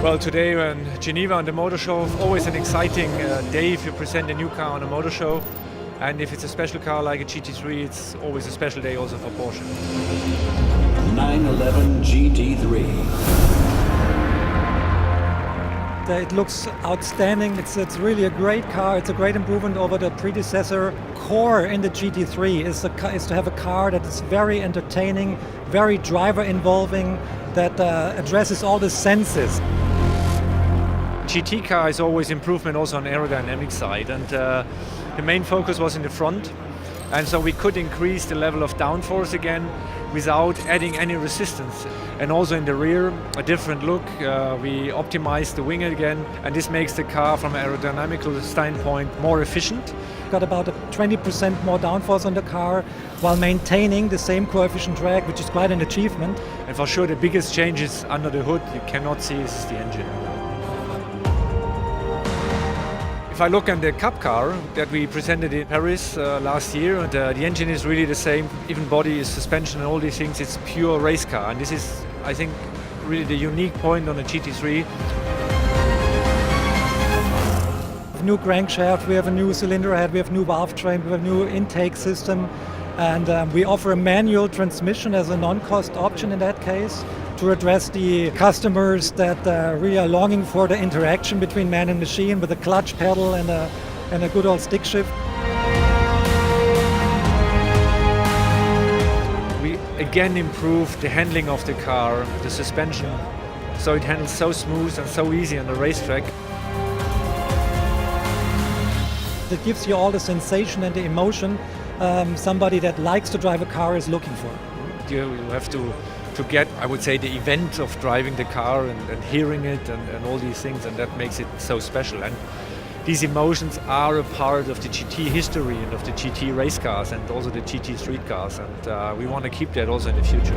Well, today on Geneva on the Motor Show, always an exciting day if you present a new car on a motor show. And if it's a special car like a GT3, it's always a special day also for Porsche. 911 GT3. It looks outstanding. It's really a great car. It's a great improvement over the predecessor. Core in the GT3 is to have a car that is very entertaining, very driver involving, that addresses all the senses. GT car is always improvement also on aerodynamic side, and the main focus was in the front, and so we could increase the level of downforce again without adding any resistance. And also in the rear, a different look. We optimized the wing again, and this makes the car from an aerodynamical standpoint more efficient. Got about a 20% more downforce on the car while maintaining the same coefficient drag, which is quite an achievement. And for sure the biggest changes under the hood you cannot see is the engine. If I look at the Cup car that we presented in Paris last year, and the engine is really the same, even body, suspension and all these things, it's pure race car. And this is, I think, really the unique point on the GT3. New crankshaft, we have a new cylinder head, we have new valve train, we have a new intake system, and we offer a manual transmission as a non-cost option in that case to address the customers that really are longing for the interaction between man and machine with a clutch pedal and a good old stick shift. We again improved the handling of the car, the suspension, so it handles so smooth and so easy on the racetrack. It gives you all the sensation and the emotion somebody that likes to drive a car is looking for. You have to get, I would say, the event of driving the car and hearing it and all these things, and that makes it so special. And these emotions are a part of the GT history and of the GT race cars and also the GT street cars, and we want to keep that also in the future.